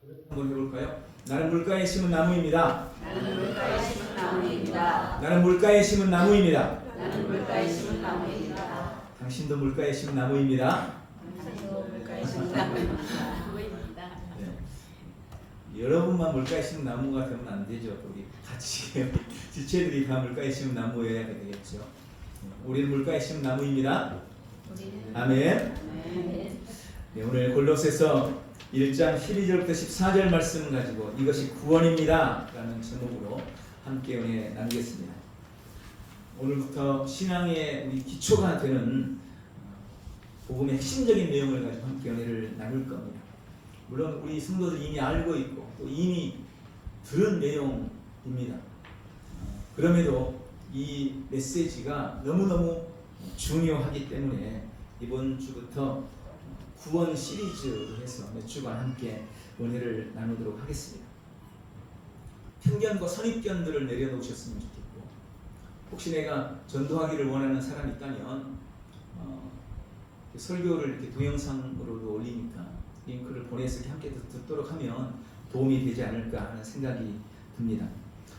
한번 해볼까요? 나는 물가에 심은 나무입니다. 나는 물가에 심은 나무입니다. 나는 물가에 심은 나무입니다. 나는 물가에 심은 나무입니다. 당신도 물가에 심은 나무입니다. 당신도 물가에 심은 나무입니다. 네. 여러분만 물가에 심은 나무가 되면 안 되죠. 우리 같이 지체들이 다 물가에 심은 나무여야 되겠죠. 우리는 물가에 심은 나무입니다. 아멘. 네, 오늘 골로새서 1장 12절부터 14절 말씀 가지고 이것이 구원입니다 라는 제목으로 함께 은혜 나누겠습니다. 오늘부터 신앙의 우리 기초가 되는 복음의 핵심적인 내용을 가지고 함께 은혜를 나눌 겁니다. 물론 우리 성도들이 이미 알고 있고 또 이미 들은 내용입니다. 그럼에도 이 메시지가 너무너무 중요하기 때문에 이번 주부터 구원 시리즈로 해서 몇 주간 함께 은혜를 나누도록 하겠습니다. 편견과 선입견들을 내려놓으셨으면 좋겠고, 혹시 내가 전도하기를 원하는 사람이 있다면 설교를 이렇게 동영상으로도 올리니까 링크를 보내서 함께 듣도록 하면 도움이 되지 않을까 하는 생각이 듭니다.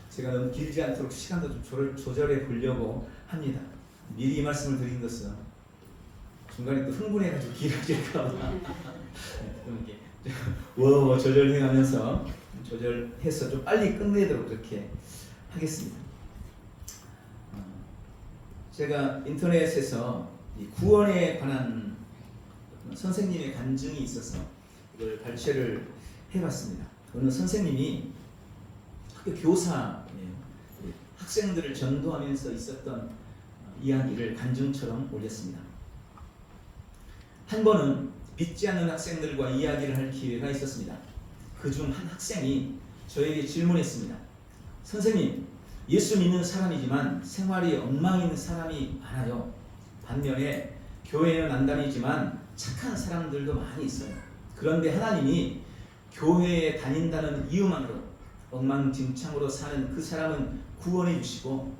제가 너무 길지 않도록 시간도 좀 조절해 보려고 합니다. 미리 이 말씀을 드린 것은 중간에 또 흥분해가지고 길어질까봐 이렇게 워워 조절해가면서 조절해서 좀 빨리 끝내도록 그렇게 하겠습니다. 제가 인터넷에서 이 구원에 관한 선생님의 간증이 있어서 이걸 발췌를 해봤습니다. 어느 선생님이 학교 교사예요. 학생들을 전도하면서 있었던 이야기를 간증처럼 올렸습니다. 한 번은 믿지 않는 학생들과 이야기를 할 기회가 있었습니다. 그중 한 학생이 저에게 질문했습니다. 선생님, 예수 믿는 사람이지만 생활이 엉망인 사람이 많아요. 반면에 교회는 안 다니지만 착한 사람들도 많이 있어요. 그런데 하나님이 교회에 다닌다는 이유만으로 엉망진창으로 사는 그 사람은 구원해 주시고,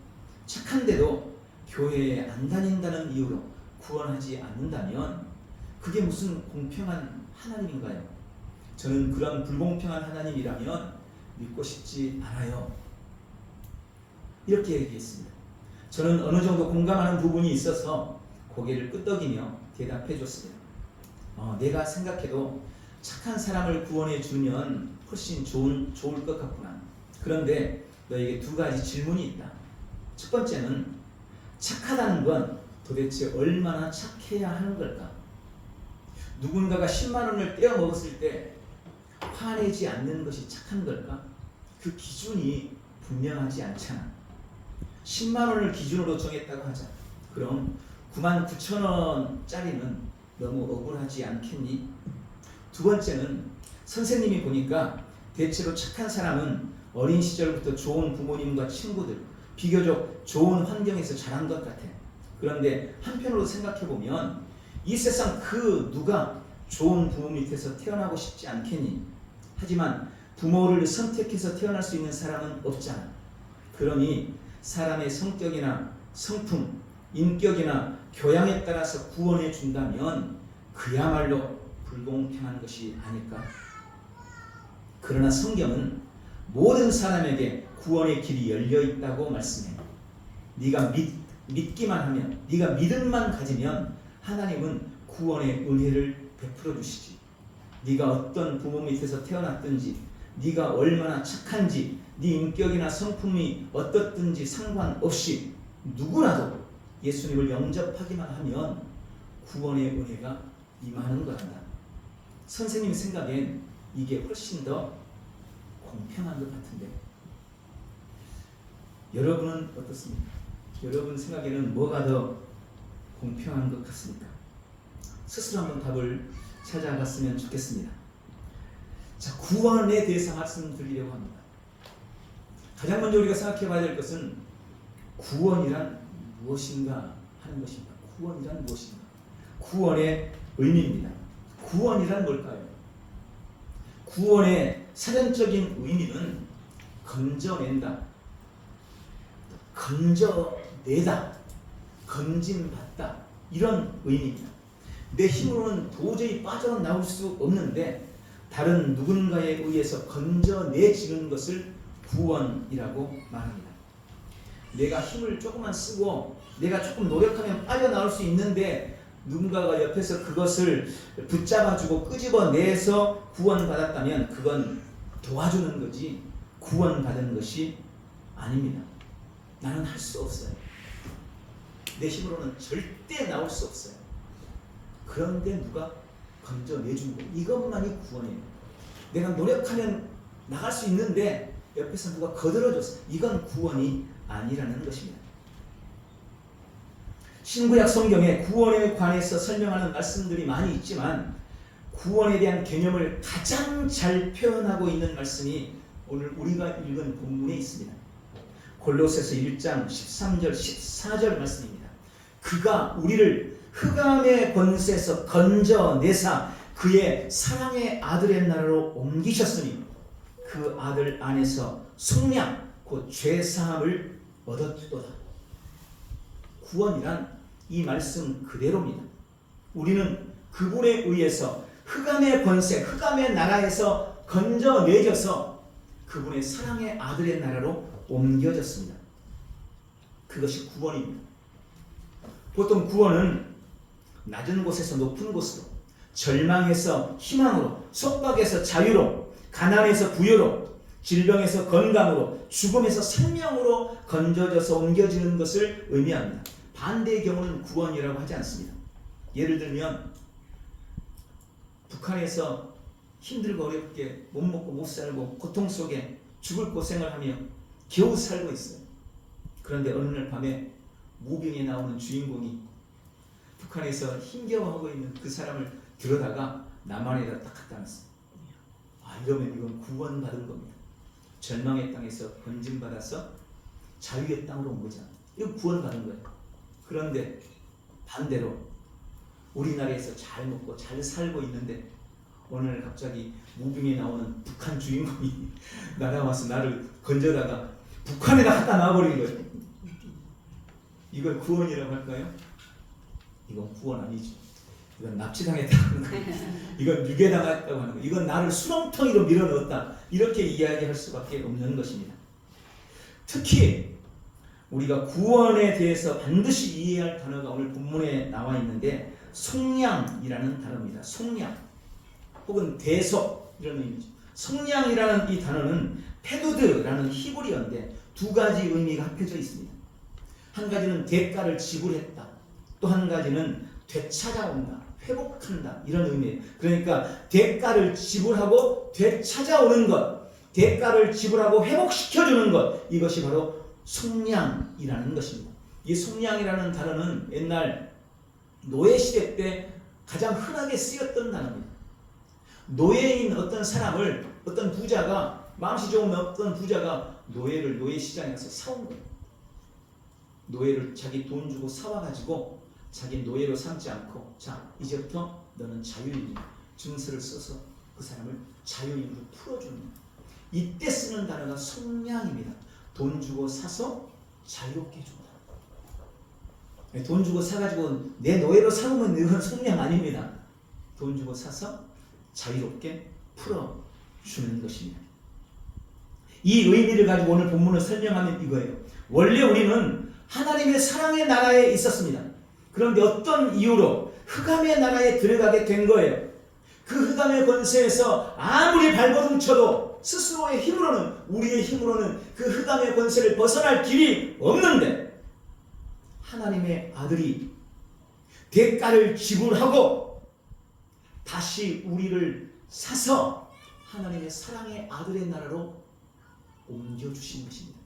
착한데도 교회에 안 다닌다는 이유로 구원하지 않는다면 그게 무슨 공평한 하나님인가요? 저는 그런 불공평한 하나님이라면 믿고 싶지 않아요. 이렇게 얘기했습니다. 저는 어느 정도 공감하는 부분이 있어서 고개를 끄덕이며 대답해 줬습니다. 내가 생각해도 착한 사람을 구원해 주면 훨씬 좋을 것 같구나. 그런데 너에게 두 가지 질문이 있다. 첫 번째는 착하다는 건 도대체 얼마나 착해야 하는 걸까? 누군가가 10만 원을 떼어 먹었을 때 화내지 않는 것이 착한 걸까? 그 기준이 분명하지 않잖아. 10만 원을 기준으로 정했다고 하자. 그럼 99,000원짜리는 너무 억울하지 않겠니? 두 번째는 선생님이 보니까 대체로 착한 사람은 어린 시절부터 좋은 부모님과 친구들, 비교적 좋은 환경에서 자란 것 같아. 그런데 한편으로 생각해보면 이 세상 그 누가 좋은 부모 밑에서 태어나고 싶지 않겠니? 하지만 부모를 선택해서 태어날 수 있는 사람은 없잖아. 그러니 사람의 성격이나 성품, 인격이나 교양에 따라서 구원해 준다면 그야말로 불공평한 것이 아닐까? 그러나 성경은 모든 사람에게 구원의 길이 열려 있다고 말씀해. 네가 믿기만 하면, 네가 믿음만 가지면 하나님은 구원의 은혜를 베풀어 주시지. 네가 어떤 부모 밑에서 태어났든지, 네가 얼마나 착한지, 네 인격이나 성품이 어떻든지 상관없이 누구라도 예수님을 영접하기만 하면 구원의 은혜가 임하는 거란다. 선생님 생각엔 이게 훨씬 더 공평한 것 같은데 여러분은 어떻습니까? 여러분 생각에는 뭐가 더 공평한 것 같습니까? 스스로 한번 답을 찾아봤으면 좋겠습니다. 자, 구원에 대해서 말씀드리려고 합니다. 가장 먼저 우리가 생각해 봐야 될 것은 구원이란 무엇인가 하는 것입니다. 구원이란 무엇인가? 구원의 의미입니다. 구원이란 뭘까요? 구원의 사전적인 의미는 건져낸다, 건져내다, 건짐받다, 이런 의미입니다. 내 힘으로는 도저히 빠져나올 수 없는데 다른 누군가에 의해서 건져내지는 것을 구원이라고 말합니다. 내가 힘을 조금만 쓰고 내가 조금 노력하면 빠져나올 수 있는데 누군가가 옆에서 그것을 붙잡아주고 끄집어내서 구원받았다면 그건 도와주는 거지 구원받은 것이 아닙니다. 나는 할 수 없어요. 내 힘으로는 절대 나올 수 없어요. 그런데 누가 건져내준 거 이것만이 구원이에요. 내가 노력하면 나갈 수 있는데 옆에서 누가 거들어줬어. 이건 구원이 아니라는 것입니다. 신구약 성경에 구원에 관해서 설명하는 말씀들이 많이 있지만 구원에 대한 개념을 가장 잘 표현하고 있는 말씀이 오늘 우리가 읽은 본문에 있습니다. 골로새서 1장 13절 14절 말씀입니다. 그가 우리를 흑암의 권세에서 건져내사 그의 사랑의 아들의 나라로 옮기셨으니 그 아들 안에서 속량 곧 죄사함을 얻었도다. 구원이란 이 말씀 그대로입니다. 우리는 그분에 의해서 흑암의 권세, 흑암의 나라에서 건져내져서 그분의 사랑의 아들의 나라로 옮겨졌습니다. 그것이 구원입니다. 보통 구원은 낮은 곳에서 높은 곳으로, 절망에서 희망으로, 속박에서 자유로, 가난에서 부여로, 질병에서 건강으로, 죽음에서 생명으로 건져져서 옮겨지는 것을 의미합니다. 반대의 경우는 구원이라고 하지 않습니다. 예를 들면 북한에서 힘들고 어렵게 못 먹고 못 살고 고통 속에 죽을 고생을 하며 겨우 살고 있어요. 그런데 어느 날 밤에 무빙에 나오는 주인공이 북한에서 힘겨워하고 있는 그 사람을 들여다가 남한에다 딱 갖다 놨어요. 이러면 이건 구원받은 겁니다. 절망의 땅에서 건짐받아서 자유의 땅으로 온 거잖아. 이건 구원받은 거예요. 그런데 반대로 우리나라에서 잘 먹고 잘 살고 있는데 오늘 갑자기 무빙에 나오는 북한 주인공이 날아와서 나를 건져다가 북한에다 갖다 놔버린 거예요. 이걸 구원이라고 할까요? 이건 구원 아니죠. 이건 납치당했다고 하는 거예요. 이건 유괴당했다고 하는 거예요. 이건 나를 수렁텅이로 밀어넣었다. 이렇게 이야기할 수밖에 없는 것입니다. 특히 우리가 구원에 대해서 반드시 이해할 단어가 오늘 본문에 나와 있는데 속량이라는 단어입니다. 속량 혹은 대속 이런 의미죠. 속량이라는 이 단어는 페두드라는 히브리어인데 두 가지 의미가 합해져 있습니다. 한 가지는 대가를 지불했다. 또 한 가지는 되찾아온다. 회복한다. 이런 의미예요. 그러니까 대가를 지불하고 되찾아오는 것, 대가를 지불하고 회복시켜주는 것, 이것이 바로 속량이라는 것입니다. 이 속량이라는 단어는 옛날 노예시대 때 가장 흔하게 쓰였던 단어입니다. 노예인 어떤 사람을 어떤 부자가 마음씨 좋은 어떤 부자가 노예를 노예시장에 가서 사온 거예요. 노예를 자기 돈 주고 사와가지고 자기 노예로 삼지 않고 자 이제부터 너는 자유인이야. 증서를 써서 그 사람을 자유인으로 풀어주는 거예요. 이때 쓰는 단어가 속량입니다. 돈 주고 사서 자유롭게 해준다. 돈 주고 사가지고 내 노예로 삼으면 이건 속량 아닙니다. 돈 주고 사서 자유롭게 풀어주는 것입니다. 이 의미를 가지고 오늘 본문을 설명하면 이거예요. 원래 우리는 하나님의 사랑의 나라에 있었습니다. 그런데 어떤 이유로 흑암의 나라에 들어가게 된 거예요. 그 흑암의 권세에서 아무리 발버둥 쳐도 스스로의 힘으로는 우리의 힘으로는 그 흑암의 권세를 벗어날 길이 없는데 하나님의 아들이 대가를 지불하고 다시 우리를 사서 하나님의 사랑의 아들의 나라로 옮겨주신 것입니다.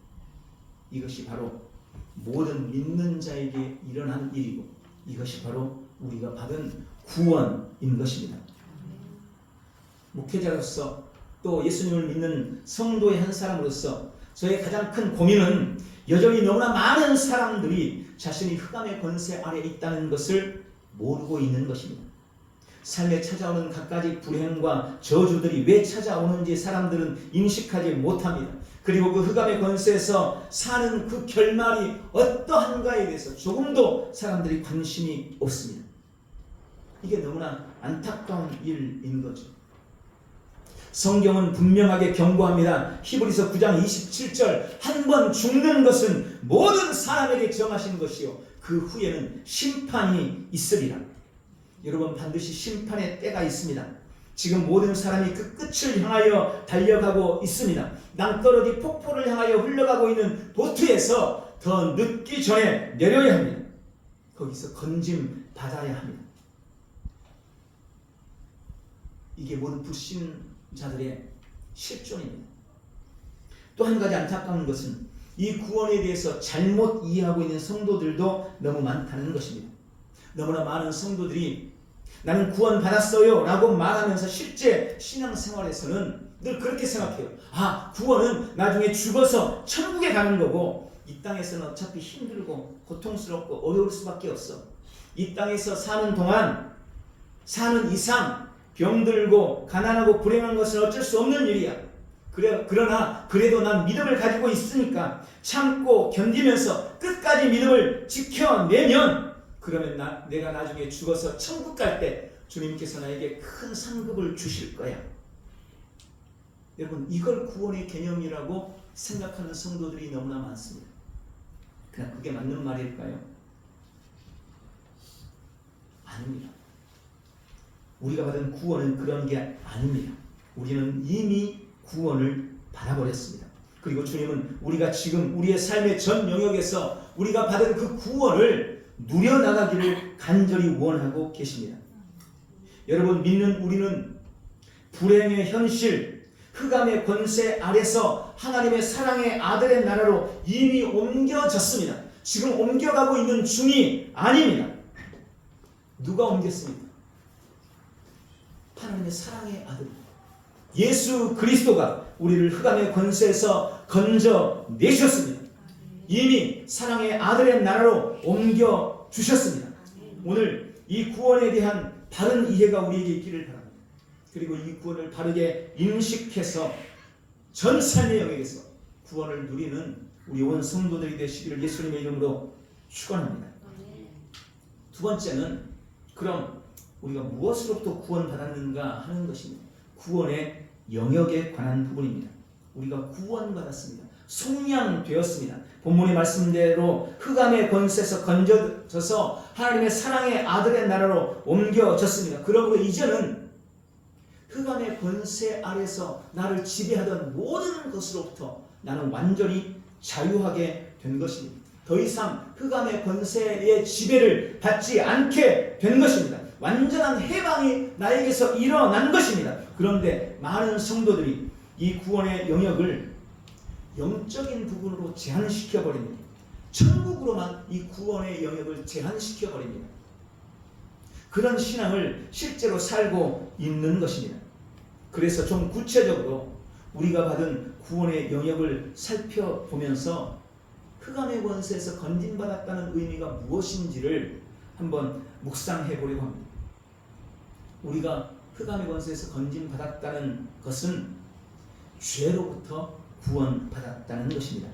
이것이 바로 모든 믿는 자에게 일어난 일이고 이것이 바로 우리가 받은 구원인 것입니다. 목회자로서 또 예수님을 믿는 성도의 한 사람으로서 저의 가장 큰 고민은 여전히 너무나 많은 사람들이 자신이 흑암의 권세 아래 있다는 것을 모르고 있는 것입니다. 삶에 찾아오는 갖가지 불행과 저주들이 왜 찾아오는지 사람들은 인식하지 못합니다. 그리고 그 흑암의 권세에서 사는 그 결말이 어떠한가에 대해서 조금도 사람들이 관심이 없습니다. 이게 너무나 안타까운 일인 거죠. 성경은 분명하게 경고합니다. 히브리서 9장 27절 한 번 죽는 것은 모든 사람에게 정하신 것이요 그 후에는 심판이 있으리라. 여러분 반드시 심판의 때가 있습니다. 지금 모든 사람이 그 끝을 향하여 달려가고 있습니다. 낭떠러지 폭포를 향하여 흘러가고 있는 보트에서 더 늦기 전에 내려야 합니다. 거기서 건짐 받아야 합니다. 이게 모든 불신자들의 실존입니다. 또 한 가지 안타까운 것은 이 구원에 대해서 잘못 이해하고 있는 성도들도 너무 많다는 것입니다. 너무나 많은 성도들이 나는 구원 받았어요 라고 말하면서 실제 신앙생활에서는 늘 그렇게 생각해요. 아, 구원은 나중에 죽어서 천국에 가는 거고 이 땅에서는 어차피 힘들고 고통스럽고 어려울 수밖에 없어. 이 땅에서 사는 동안 사는 이상 병들고 가난하고 불행한 것은 어쩔 수 없는 일이야. 그러나 그래도 난 믿음을 가지고 있으니까 참고 견디면서 끝까지 믿음을 지켜내면 그러면 내가 나중에 죽어서 천국 갈 때 주님께서 나에게 큰 상급을 주실 거야. 여러분 이걸 구원의 개념이라고 생각하는 성도들이 너무나 많습니다. 그냥 그게 맞는 말일까요? 아닙니다. 우리가 받은 구원은 그런 게 아닙니다. 우리는 이미 구원을 받아버렸습니다. 그리고 주님은 우리가 지금 우리의 삶의 전 영역에서 우리가 받은 그 구원을 누려나가기를 간절히 원하고 계십니다. 여러분 믿는 우리는 불행의 현실, 흑암의 권세 아래서 하나님의 사랑의 아들의 나라로 이미 옮겨졌습니다. 지금 옮겨가고 있는 중이 아닙니다. 누가 옮겼습니까? 하나님의 사랑의 아들 예수 그리스도가 우리를 흑암의 권세에서 건져내셨습니다. 이미 사랑의 아들의 나라로 옮겨주셨습니다. 오늘 이 구원에 대한 바른 이해가 우리에게 있기를 바랍니다. 그리고 이 구원을 바르게 인식해서 전 삶의 영역에서 구원을 누리는 우리 온 성도들이 되시기를 예수님의 이름으로 축원합니다. 두 번째는 그럼 우리가 무엇으로부터 구원받았는가 하는 것입니다. 구원의 영역에 관한 부분입니다. 우리가 구원받았습니다. 속량되었습니다. 본문의 말씀대로 흑암의 권세에서 건져져서 하나님의 사랑의 아들의 나라로 옮겨졌습니다. 그러므로 이제는 흑암의 권세 아래서 나를 지배하던 모든 것으로부터 나는 완전히 자유하게 된 것입니다. 더 이상 흑암의 권세의 지배를 받지 않게 된 것입니다. 완전한 해방이 나에게서 일어난 것입니다. 그런데 많은 성도들이 이 구원의 영역을 영적인 부분으로 제한시켜 버립니다. 천국으로만 이 구원의 영역을 제한시켜 버립니다. 그런 신앙을 실제로 살고 있는 것입니다. 그래서 좀 구체적으로 우리가 받은 구원의 영역을 살펴보면서 흑암의 권세에서 건진받았다는 의미가 무엇인지를 한번 묵상해 보려고 합니다. 우리가 흑암의 권세에서 건진받았다는 것은 죄로부터 구원받았다는 것입니다.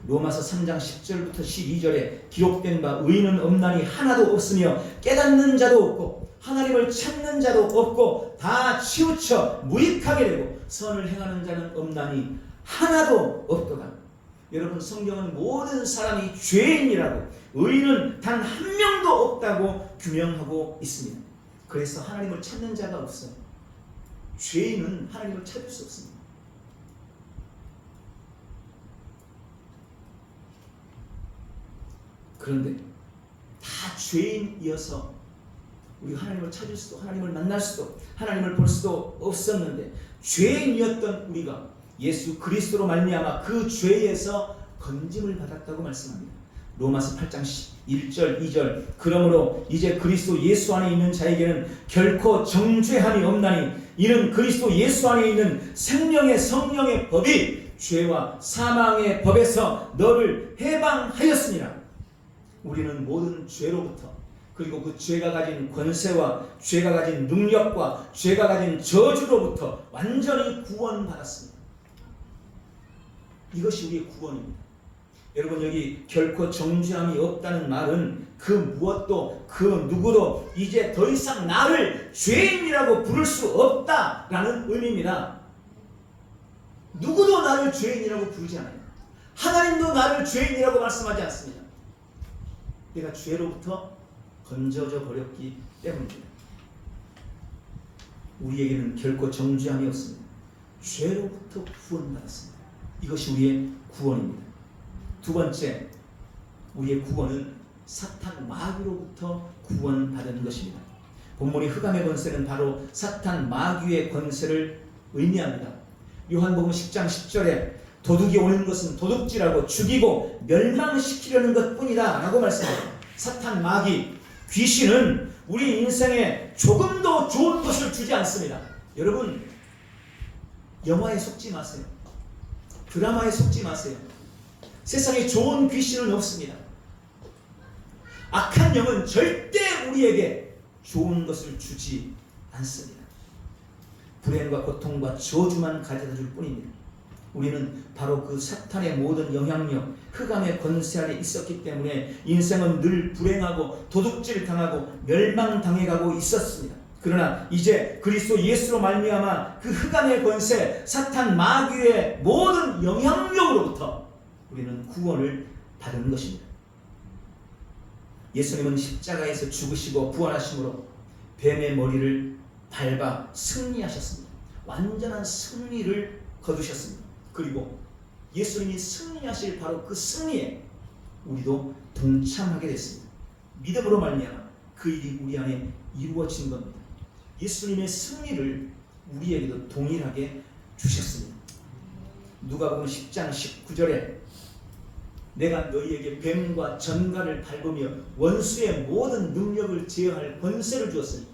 로마서 3장 10절부터 12절에 기록된 바 의인은 없나니 하나도 없으며 깨닫는 자도 없고 하나님을 찾는 자도 없고 다 치우쳐 무익하게 되고 선을 행하는 자는 없나니 하나도 없도다. 여러분 성경은 모든 사람이 죄인이라고 의인은 단 한 명도 없다고 규명하고 있습니다. 그래서 하나님을 찾는 자가 없어요. 죄인은 하나님을 찾을 수 없습니다. 그런데 다 죄인이어서 우리가 하나님을 찾을 수도 하나님을 만날 수도 하나님을 볼 수도 없었는데 죄인이었던 우리가 예수 그리스도로 말미암아 그 죄에서 건짐을 받았다고 말씀합니다. 로마서 8장 1절 2절 그러므로 이제 그리스도 예수 안에 있는 자에게는 결코 정죄함이 없나니 이는 그리스도 예수 안에 있는 생명의 성령의 법이 죄와 사망의 법에서 너를 해방하였으니라. 우리는 모든 죄로부터 그리고 그 죄가 가진 권세와 죄가 가진 능력과 죄가 가진 저주로부터 완전히 구원받았습니다. 이것이 우리의 구원입니다. 여러분 여기 결코 정죄함이 없다는 말은 그 무엇도 그 누구도 이제 더 이상 나를 죄인이라고 부를 수 없다라는 의미입니다. 누구도 나를 죄인이라고 부르지 않아요. 하나님도 나를 죄인이라고 말씀하지 않습니다. 내가 죄로부터 건져져 버렸기 때문입니다. 우리에게는 결코 정죄함이 없습니다. 죄로부터 구원받았습니다. 이것이 우리의 구원입니다. 두 번째, 우리의 구원은 사탄 마귀로부터 구원받은 것입니다. 본문이 흑암의 권세는 바로 사탄 마귀의 권세를 의미합니다. 요한복음 10장 10절에 도둑이 오는 것은 도둑질하고 죽이고 멸망시키려는 것뿐이다 라고 말씀합니다. 사탄 마귀, 귀신은 우리 인생에 조금도 좋은 것을 주지 않습니다. 여러분, 영화에 속지 마세요. 드라마에 속지 마세요. 세상에 좋은 귀신은 없습니다. 악한 영은 절대 우리에게 좋은 것을 주지 않습니다. 불행과 고통과 저주만 가져다 줄 뿐입니다. 우리는 바로 그 사탄의 모든 영향력, 흑암의 권세 아래 있었기 때문에 인생은 늘 불행하고 도둑질 당하고 멸망당해가고 있었습니다. 그러나 이제 그리스도 예수로 말미암아 그 흑암의 권세, 사탄 마귀의 모든 영향력으로부터 우리는 구원을 받은 것입니다. 예수님은 십자가에서 죽으시고 부활하심으로 뱀의 머리를 밟아 승리하셨습니다. 완전한 승리를 거두셨습니다. 그리고 예수님이 승리하실 바로 그 승리에 우리도 동참하게 됐습니다. 믿음으로 말미암아 그 일이 우리 안에 이루어진 겁니다. 예수님의 승리를 우리에게도 동일하게 주셨습니다. 누가복음 10장 19절에 내가 너희에게 뱀과 전갈을 밟으며 원수의 모든 능력을 제어할 권세를 주었으니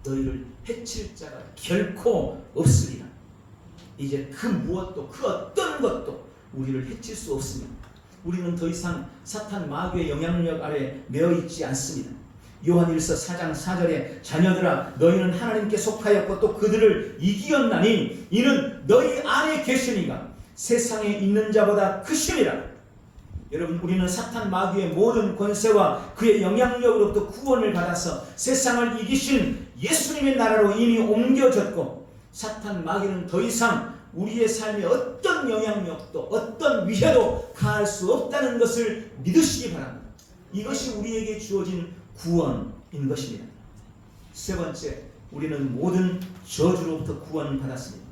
너희를 해칠 자가 결코 없으리라. 이제 그 무엇도 그 어떤 것도 우리를 해칠 수 없습니다. 우리는 더 이상 사탄 마귀의 영향력 아래 매어 있지 않습니다. 요한일서 4장 4절에 자녀들아 너희는 하나님께 속하였고 또 그들을 이기었나니 이는 너희 안에 계시니가 세상에 있는 자보다 크심이라. 여러분, 우리는 사탄 마귀의 모든 권세와 그의 영향력으로부터 구원을 받아서 세상을 이기신 예수님의 나라로 이미 옮겨졌고 사탄 마귀는 더 이상 우리의 삶에 어떤 영향력도 어떤 위해도 가할 수 없다는 것을 믿으시기 바랍니다. 이것이 우리에게 주어진 구원인 것입니다. 세 번째, 우리는 모든 저주로부터 구원받았습니다.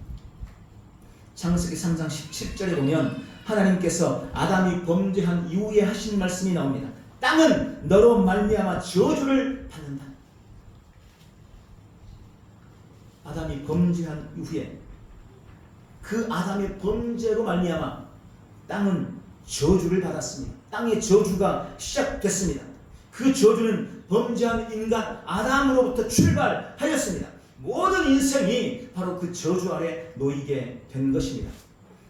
창세기 3장 17절에 보면 하나님께서 아담이 범죄한 이후에 하신 말씀이 나옵니다. 땅은 너로 말미암아 저주를 받는다. 아담이 범죄한 이후에 그 아담의 범죄로 말미암아 땅은 저주를 받았습니다. 땅의 저주가 시작됐습니다. 그 저주는 범죄한 인간 아담으로부터 출발하였습니다. 모든 인생이 바로 그 저주 아래 놓이게 된 것입니다.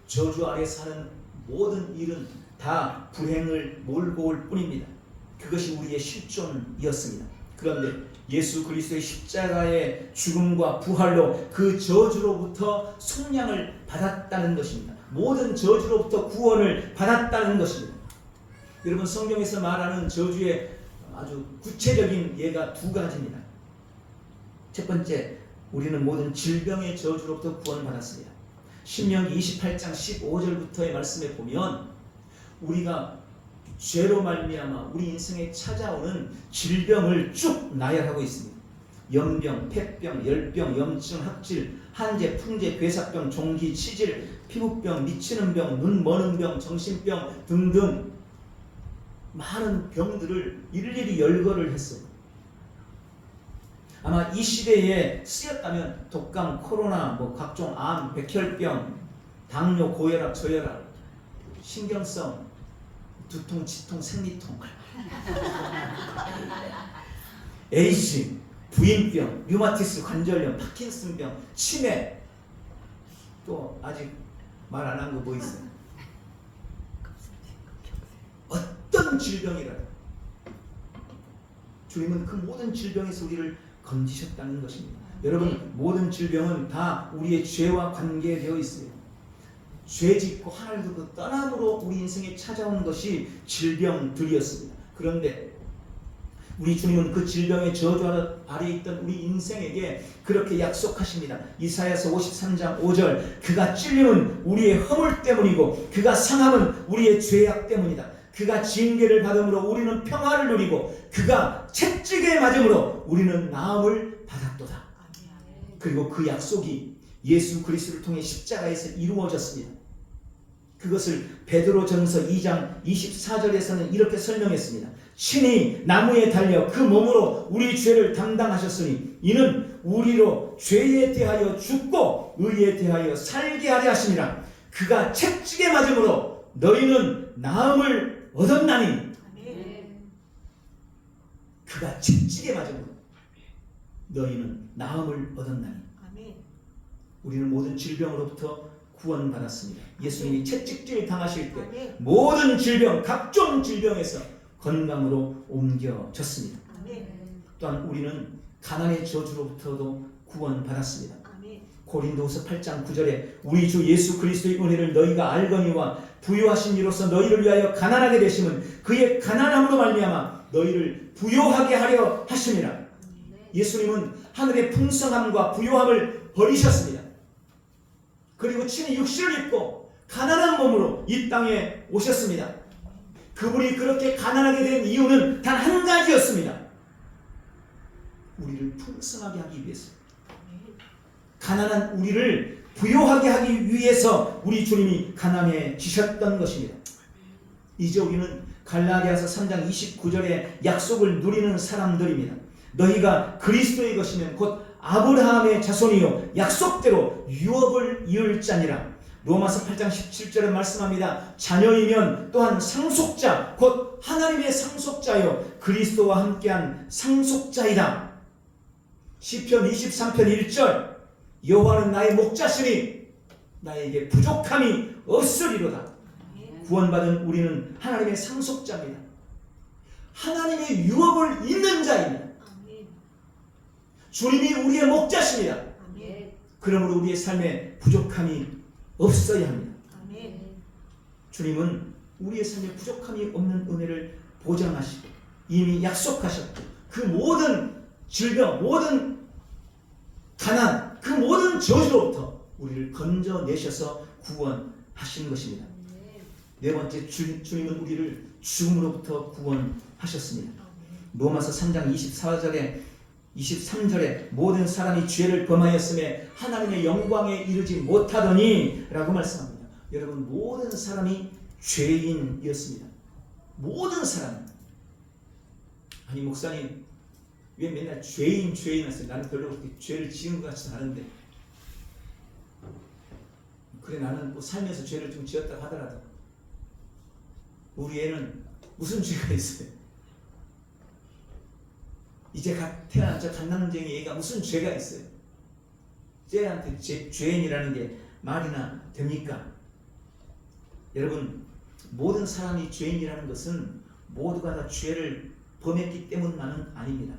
저주 아래 사는 모든 일은 다 불행을 몰고 올 뿐입니다. 그것이 우리의 실존이었습니다. 그런데 예수 그리스도의 십자가의 죽음과 부활로 그 저주로부터 속량을 받았다는 것입니다. 모든 저주로부터 구원을 받았다는 것입니다. 여러분, 성경에서 말하는 저주의 아주 구체적인 예가 두 가지입니다. 첫 번째, 우리는 모든 질병의 저주로부터 구원받았습니다. 신명기 28장 15절부터의 말씀에 보면 우리가 죄로 말미암아 우리 인생에 찾아오는 질병을 쭉 나열하고 있습니다. 연병, 폐병, 열병, 염증, 학질, 한재, 풍재, 괴사병, 종기, 치질, 피부병, 미치는 병, 눈 머는 병, 정신병 등등 많은 병들을 일일이 열거를 했어요. 아마 이 시대에 쓰였다면 독감, 코로나, 각종 암, 백혈병, 당뇨, 고혈압, 저혈압, 신경성, 두통, 치통, 생리통, 에이즈, 부인병, 류마티스 관절염, 파킨슨병, 치매, 또 아직 말 안 한 거 뭐 있어요? 어떤 질병이라도 주님은 그 모든 질병에서 우리를 건지셨다는 것입니다. 여러분, 모든 질병은 다 우리의 죄와 관계되어 있어요. 죄 짓고 하나님으로부터 떠남으로 우리 인생에 찾아온 것이 질병들이었습니다. 그런데 우리 주님은 그 질병의 저주 아래 있던 우리 인생에게 그렇게 약속하십니다. 이사야서 53장 5절, 그가 찔림은 우리의 허물 때문이고 그가 상함은 우리의 죄악 때문이다. 그가 징계를 받음으로 우리는 평화를 누리고 그가 채찍에 맞음으로 우리는 나음을 받았도다. 그리고 그 약속이 예수 그리스도를 통해 십자가에서 이루어졌습니다. 그것을 베드로전서 2장 24절에서는 이렇게 설명했습니다. 친히 나무에 달려 그 몸으로 우리 죄를 담당하셨으니 이는 우리로 죄에 대하여 죽고 의에 대하여 살게 하려 하심이라. 그가 채찍에 맞음으로 너희는 나음을 얻었나니. 그가 채찍에 맞음으로 너희는 나음을 얻었나니. 우리는 모든 질병으로부터 구원받았습니다. 예수님이 채찍질 당하실 때 모든 질병, 각종 질병에서 건강으로 옮겨졌습니다. 또한 우리는 가난의 저주로부터도 구원받았습니다. 고린도후서 8장 9절에 우리 주 예수 그리스도의 은혜를 너희가 알거니와 부요하신 이로써 너희를 위하여 가난하게 되심은 그의 가난함으로 말미암아 너희를 부요하게 하려 하심이라. 예수님은 하늘의 풍성함과 부요함을 버리셨습니다. 그리고 친히 육신을 입고 가난한 몸으로 이 땅에 오셨습니다. 그분이 그렇게 가난하게 된 이유는 단 한 가지였습니다. 우리를 풍성하게 하기 위해서. 가난한 우리를 부요하게 하기 위해서 우리 주님이 가난해지셨던 것입니다. 이제 우리는 갈라디아서 3장 29절의 약속을 누리는 사람들입니다. 너희가 그리스도의 것이면 곧 아브라함의 자손이요 약속대로 유업을 이을 자니라. 로마서 8장 17절에 말씀합니다. 자녀이면 또한 상속자 곧 하나님의 상속자요 그리스도와 함께한 상속자이다. 시편 23편 1절, 여호와는 나의 목자시니 나에게 부족함이 없으리로다. 구원받은 우리는 하나님의 상속자입니다. 하나님의 유업을 잇는 자입니다. 주님이 우리의 목자십니다. 그러므로 우리의 삶에 부족함이 없어야 합니다. 주님은 우리의 삶에 부족함이 없는 은혜를 보장하시고 이미 약속하셨고 그 모든 질병, 모든 가난, 그 모든 저주로부터 우리를 건져내셔서 구원하신 것입니다. 네 번째, 주님은 우리를 죽음으로부터 구원하셨습니다. 로마서 3장 23절에 모든 사람이 죄를 범하였음에 하나님의 영광에 이르지 못하더니 라고 말씀합니다. 여러분, 모든 사람이 죄인이었습니다. 모든 사람. 아니 목사님 왜 맨날 죄인 하세요? 나는 별로 그렇게 죄를 지은 것 같지는 않은데. 그래, 나는 뭐 살면서 죄를 좀 지었다 하더라도 우리 애는 무슨 죄가 있어요? 이제 갓 태어난 저 갓난쟁이 애가 무슨 죄가 있어요? 쟤한테 죄인이라는 게 말이나 됩니까? 여러분, 모든 사람이 죄인이라는 것은 모두가 다 죄를 범했기 때문만은 아닙니다.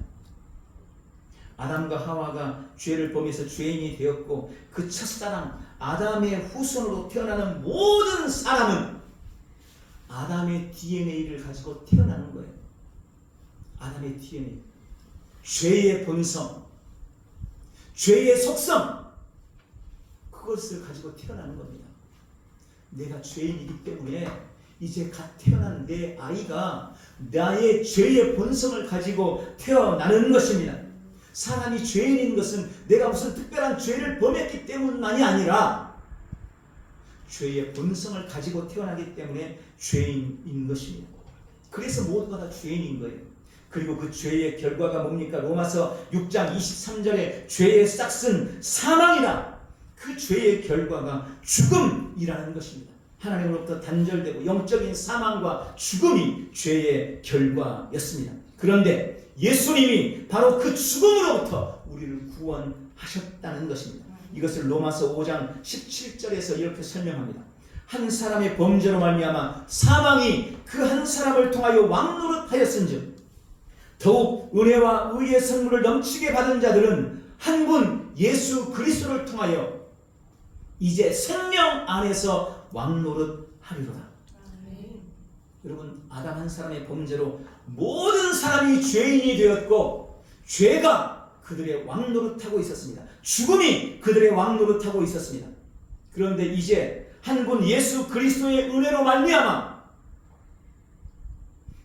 아담과 하와가 죄를 범해서 죄인이 되었고 그 첫사람 아담의 후손으로 태어나는 모든 사람은 아담의 DNA를 가지고 태어나는 거예요. 아담의 DNA. 죄의 본성, 죄의 속성, 그것을 가지고 태어나는 겁니다. 내가 죄인이기 때문에 이제 갓 태어난 내 아이가 나의 죄의 본성을 가지고 태어나는 것입니다. 사람이 죄인인 것은 내가 무슨 특별한 죄를 범했기 때문만이 아니라 죄의 본성을 가지고 태어나기 때문에 죄인인 것입니다. 그래서 모두가 다 죄인인 거예요. 그리고 그 죄의 결과가 뭡니까? 로마서 6장 23절에 죄의 싹은 사망이다. 그 죄의 결과가 죽음이라는 것입니다. 하나님으로부터 단절되고 영적인 사망과 죽음이 죄의 결과였습니다. 그런데 예수님이 바로 그 죽음으로부터 우리를 구원하셨다는 것입니다. 이것을 로마서 5장 17절에서 이렇게 설명합니다. 한 사람의 범죄로 말미암아 사망이 그 한 사람을 통하여 왕노릇하였은즉 더욱 은혜와 의의 선물을 넘치게 받은 자들은 한 분 예수 그리스도를 통하여 이제 생명 안에서 왕노릇하리로다. 여러분, 아담 한 사람의 범죄로 모든 사람이 죄인이 되었고 죄가 그들의 왕노릇하고 있었습니다. 죽음이 그들의 왕노릇하고 있었습니다. 그런데 이제 한 분 예수 그리스도의 은혜로 말미암아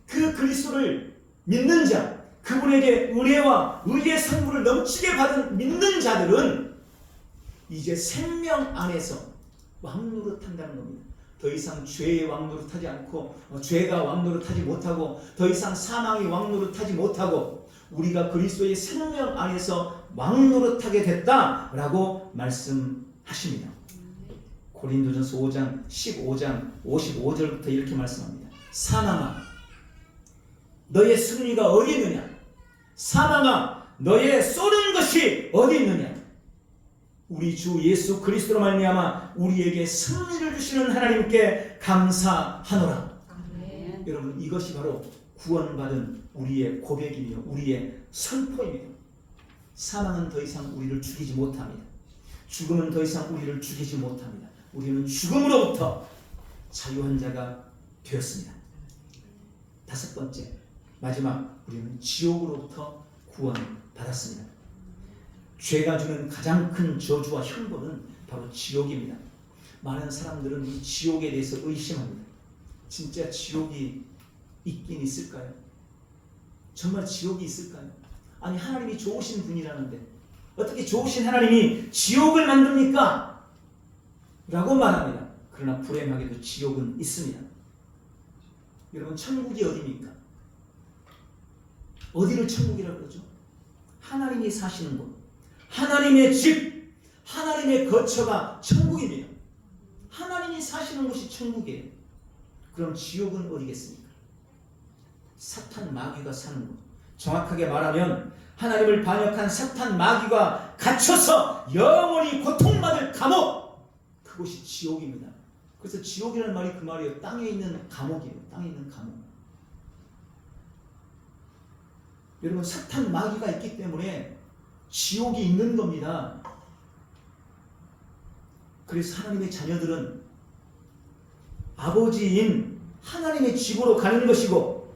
그 그리스도를 믿는 자, 그분에게 은혜와 의의 상분을 넘치게 받은 믿는 자들은 이제 생명 안에서 왕노릇한다는 겁니다. 더 이상 죄의 왕노릇하지 않고 죄가 왕노릇하지 못하고 더 이상 사망이 왕노릇하지 못하고 우리가 그리스도의 생명 안에서 왕노릇하게 됐다라고 말씀하십니다. 고린도전서 5장 15장 55절부터 이렇게 말씀합니다. 사망아 너의 승리가 어디 있느냐? 사망아 너의 쏘는 것이 어디 있느냐? 우리 주 예수 그리스도로 말미암아 우리에게 승리를 주시는 하나님께 감사하노라. 아멘. 여러분, 이것이 바로 구원받은 우리의 고백이며 우리의 선포입니다. 사망은 더 이상 우리를 죽이지 못합니다. 죽음은 더 이상 우리를 죽이지 못합니다. 우리는 죽음으로부터 자유한 자가 되었습니다. 다섯 번째, 마지막, 우리는 지옥으로부터 구원받았습니다. 죄가 주는 가장 큰 저주와 형벌은 바로 지옥입니다. 많은 사람들은 이 지옥에 대해서 의심합니다. 진짜 지옥이 있긴 있을까요? 정말 지옥이 있을까요? 아니, 하나님이 좋으신 분이라는데 어떻게 좋으신 하나님이 지옥을 만듭니까? 라고 말합니다. 그러나 불행하게도 지옥은 있습니다. 여러분, 천국이 어디입니까? 어디를 천국이라고 그러죠? 하나님이 사시는 곳, 하나님의 집, 하나님의 거처가 천국입니다. 하나님이 사시는 곳이 천국이에요. 그럼 지옥은 어디겠습니까? 사탄 마귀가 사는 곳, 정확하게 말하면 하나님을 반역한 사탄 마귀가 갇혀서 영원히 고통받을 감옥, 그곳이 지옥입니다. 그래서 지옥이라는 말이 그 말이에요. 땅에 있는 감옥이에요. 땅에 있는 감옥. 여러분, 사탄 마귀가 있기 때문에 지옥이 있는 겁니다. 그래서 하나님의 자녀들은 아버지인 하나님의 집으로 가는 것이고,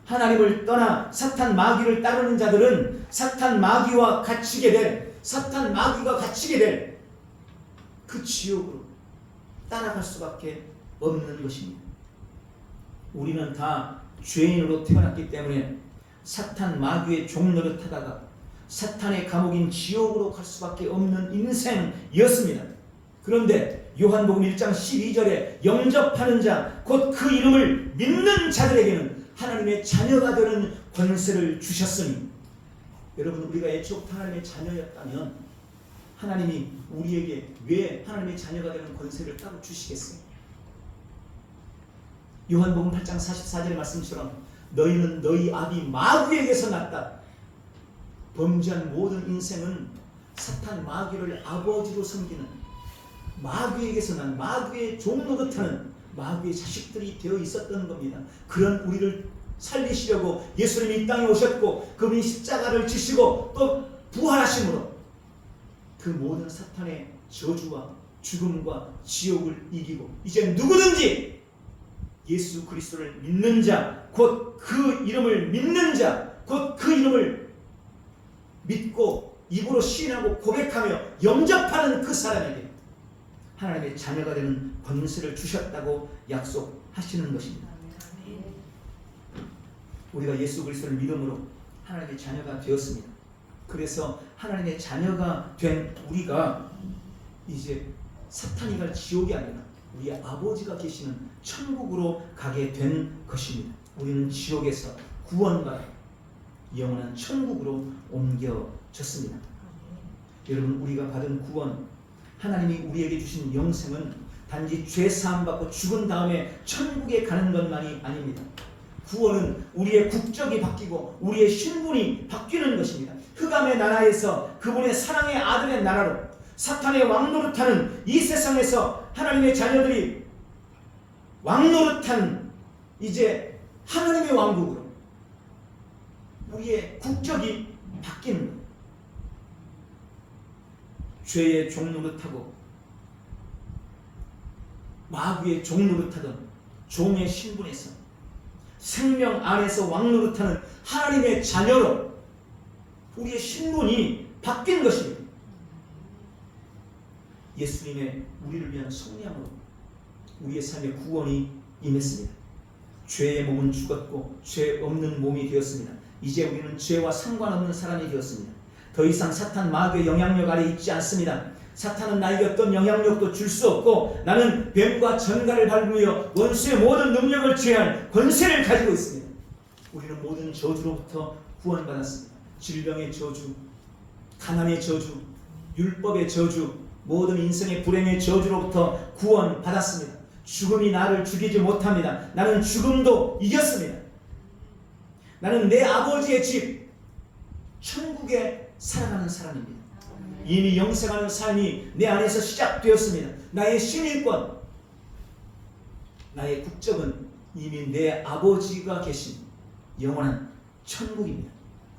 하나님을 떠나 사탄 마귀를 따르는 자들은 사탄 마귀와 갇히게 될, 사탄 마귀가 갇히게 될 그 지옥으로 따라갈 수밖에 없는 것입니다. 우리는 다 죄인으로 태어났기 때문에 사탄 마귀의 종노릇 하다가 사탄의 감옥인 지옥으로 갈 수밖에 없는 인생이었습니다. 그런데 요한복음 1장 12절에 영접하는 자, 곧 그 이름을 믿는 자들에게는 하나님의 자녀가 되는 권세를 주셨으니, 여러분, 우리가 애초부터 하나님의 자녀였다면 하나님이 우리에게 왜 하나님의 자녀가 되는 권세를 따로 주시겠어요? 요한복음 8장 44절의 말씀처럼 너희는 너희 아비 마귀에게서 났다. 범죄한 모든 인생은 사탄 마귀를 아버지로 섬기는, 마귀에게서 난 마귀의 종노릇하는 마귀의 자식들이 되어 있었던 겁니다. 그런 우리를 살리시려고 예수님이 이 땅에 오셨고 그분이 십자가를 지시고 또 부활하심으로 그 모든 사탄의 저주와 죽음과 지옥을 이기고 이제 누구든지 예수 그리스도를 믿는 자, 곧 그 이름을 믿는 자, 곧 그 이름을 믿고 입으로 시인하고 고백하며 영접하는 그 사람에게 하나님의 자녀가 되는 권세를 주셨다고 약속하시는 것입니다. 우리가 예수 그리스도를 믿음으로 하나님의 자녀가 되었습니다. 그래서 하나님의 자녀가 된 우리가 이제 사탄이 갈 지옥이 아니라 우리의 아버지가 계시는 천국으로 가게 된 것입니다. 우리는 지옥에서 구원받아 영원한 천국으로 옮겨졌습니다. 여러분, 우리가 받은 구원, 하나님이 우리에게 주신 영생은 단지 죄 사함 받고 죽은 다음에 천국에 가는 것만이 아닙니다. 구원은 우리의 국적이 바뀌고 우리의 신분이 바뀌는 것입니다. 흑암의 나라에서 그분의 사랑의 아들의 나라로, 사탄의 왕노릇하는 이 세상에서 하나님의 자녀들이 왕노릇하는 이제 하나님의 왕국으로 우리의 국적이 바뀌는 거예요. 죄의 종노릇하고 마귀의 종노릇하던 종의 신분에서 생명 안에서 왕노릇하는 하나님의 자녀로 우리의 신분이 바뀐 것입니다. 예수님의 우리를 위한 속량으로 우리의 삶에 구원이 임했습니다. 죄의 몸은 죽었고 죄 없는 몸이 되었습니다. 이제 우리는 죄와 상관없는 사람이 되었습니다. 더 이상 사탄 마귀의 영향력 아래 있지 않습니다. 사탄은 나에게 어떤 영향력도 줄 수 없고 나는 뱀과 전갈을 밟으며 원수의 모든 능력을 제할 권세를 가지고 있습니다. 우리는 모든 저주로부터 구원받았습니다. 질병의 저주, 가난의 저주, 율법의 저주, 모든 인생의 불행의 저주로부터 구원받았습니다. 죽음이 나를 죽이지 못합니다. 나는 죽음도 이겼습니다. 나는 내 아버지의 집 천국에 살아가는 사람입니다. 이미 영생하는 삶이 내 안에서 시작되었습니다. 나의 시민권, 나의 국적은 이미 내 아버지가 계신 영원한 천국입니다.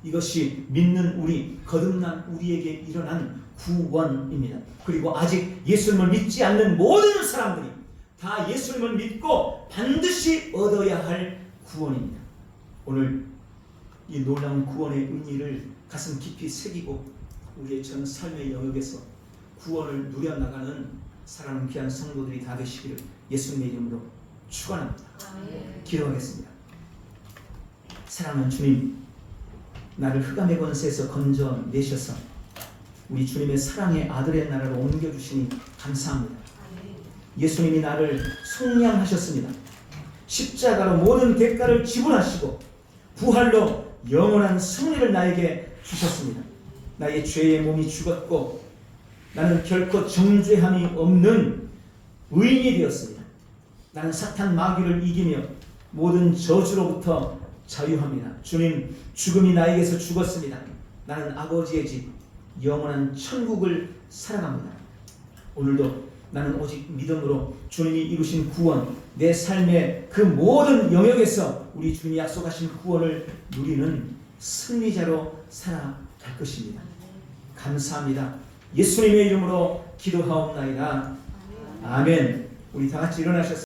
이것이 믿는 우리, 거듭난 우리에게 일어난 구원입니다. 그리고 아직 예수님을 믿지 않는 모든 사람들이 다 예수님을 믿고 반드시 얻어야 할 구원입니다. 오늘 이 놀라운 구원의 의미를 가슴 깊이 새기고 우리의 전 삶의 영역에서 구원을 누려나가는 사랑하는 귀한 성도들이 다 되시기를 예수님의 이름으로 축원합니다. 기도하겠습니다. 사랑하는 주님, 나를 흑암의 권세에서 건져내셔서 우리 주님의 사랑의 아들의 나라로 옮겨주시니 감사합니다. 예수님이 나를 속량하셨습니다. 십자가로 모든 대가를 지불하시고 부활로 영원한 승리를 나에게 주셨습니다. 나의 죄의 몸이 죽었고 나는 결코 정죄함이 없는 의인이 되었습니다. 나는 사탄 마귀를 이기며 모든 저주로부터 자유합니다. 주님, 죽음이 나에게서 죽었습니다. 나는 아버지의 집 영원한 천국을 살아갑니다. 오늘도 나는 오직 믿음으로 주님이 이루신 구원, 내 삶의 그 모든 영역에서 우리 주님이 약속하신 구원을 누리는 승리자로 살아갈 것입니다. 감사합니다. 예수님의 이름으로 기도하옵나이다. 아멘. 우리 다 같이 일어나셨습니다.